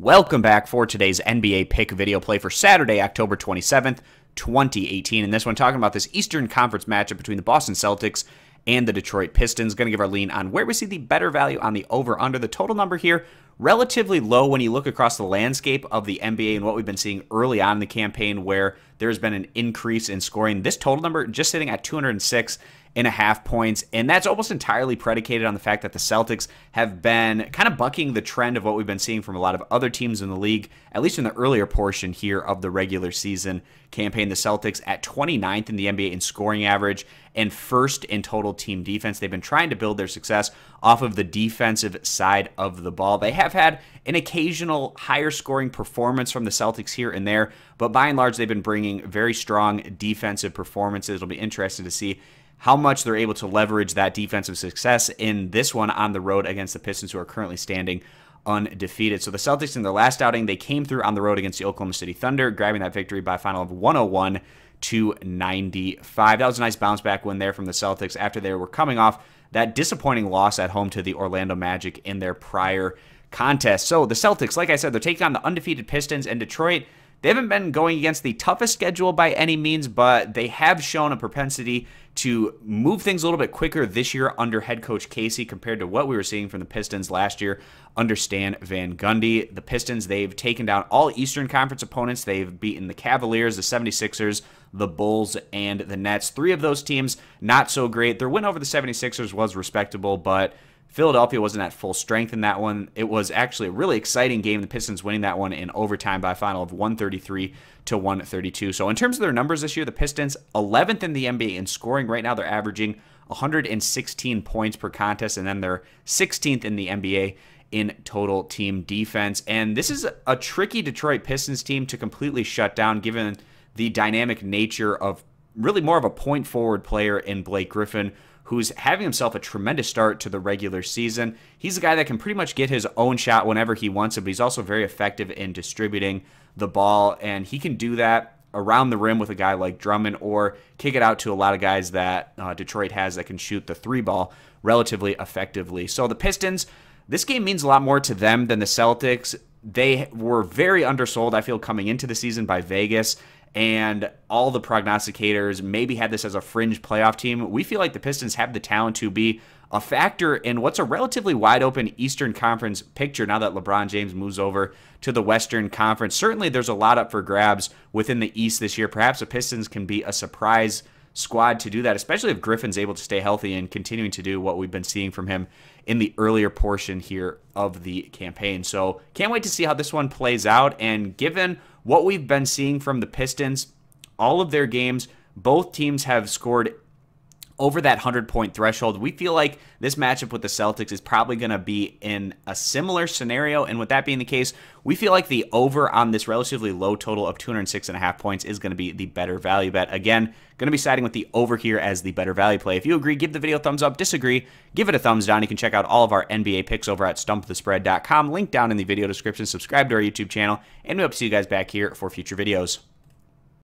Welcome back for today's NBA pick video play for Saturday, October 27th, 2018. And this one talking about this Eastern Conference matchup between the Boston Celtics and the Detroit Pistons. Going to give our lean on where we see the better value on the over-under. The total number here, relatively low when you look across the landscape of the NBA and what we've been seeing early on in the campaign where there's been an increase in scoring. This total number just sitting at 206.5 points, and that's almost entirely predicated on the fact that the Celtics have been kind of bucking the trend of what we've been seeing from a lot of other teams in the league, at least in the earlier portion here of the regular season campaign. The Celtics at 29th in the NBA in scoring average and first in total team defense. They've been trying to build their success off of the defensive side of the ball. They have had an occasional higher scoring performance from the Celtics here and there, but by and large, they've been bringing very strong defensive performances. It'll be interesting to see how much they're able to leverage that defensive success in this one on the road against the Pistons, who are currently standing undefeated. So the Celtics in their last outing, they came through on the road against the Oklahoma City Thunder, grabbing that victory by a final of 101-95. That was a nice bounce back win there from the Celtics after they were coming off that disappointing loss at home to the Orlando Magic in their prior contest. So the Celtics, like I said, they're taking on the undefeated Pistons, and Detroit, they haven't been going against the toughest schedule by any means, but they have shown a propensity to move things a little bit quicker this year under head coach Casey compared to what we were seeing from the Pistons last year under Stan Van Gundy. The Pistons, they've taken down all Eastern Conference opponents. They've beaten the Cavaliers, the 76ers, the Bulls, and the Nets. Three of those teams, not so great. Their win over the 76ers was respectable, but Philadelphia wasn't at full strength in that one. It was actually a really exciting game. The Pistons winning that one in overtime by a final of 133-132. So in terms of their numbers this year, the Pistons 11th in the NBA in scoring. Right now they're averaging 116 points per contest, and then they're 16th in the NBA in total team defense. And this is a tricky Detroit Pistons team to completely shut down, given the dynamic nature of really more of a point forward player in Blake Griffin, who's having himself a tremendous start to the regular season. He's a guy that can pretty much get his own shot whenever he wants it, but he's also very effective in distributing the ball, and he can do that around the rim with a guy like Drummond or kick it out to a lot of guys that Detroit has that can shoot the three ball relatively effectively. So the Pistons, this game means a lot more to them than the Celtics. They were very undersold, I feel, coming into the season by Vegas, and all the prognosticators maybe had this as a fringe playoff team. We feel like the Pistons have the talent to be a factor in what's a relatively wide open Eastern Conference picture now that LeBron James moves over to the Western Conference. Certainly there's a lot up for grabs within the East this year. Perhaps the Pistons can be a surprise squad to do that, especially if Griffin's able to stay healthy and continuing to do what we've been seeing from him in the earlier portion here of the campaign. So can't wait to see how this one plays out. And given what we've been seeing from the Pistons, all of their games, both teams have scored over that 100-point threshold. We feel like this matchup with the Celtics is probably going to be in a similar scenario, and with that being the case, we feel like the over on this relatively low total of 206.5 points is going to be the better value bet. Again, going to be siding with the over here as the better value play. If you agree, give the video a thumbs up. Disagree, give it a thumbs down. You can check out all of our NBA picks over at stumpthespread.com. Link down in the video description. Subscribe to our YouTube channel, and we hope to see you guys back here for future videos.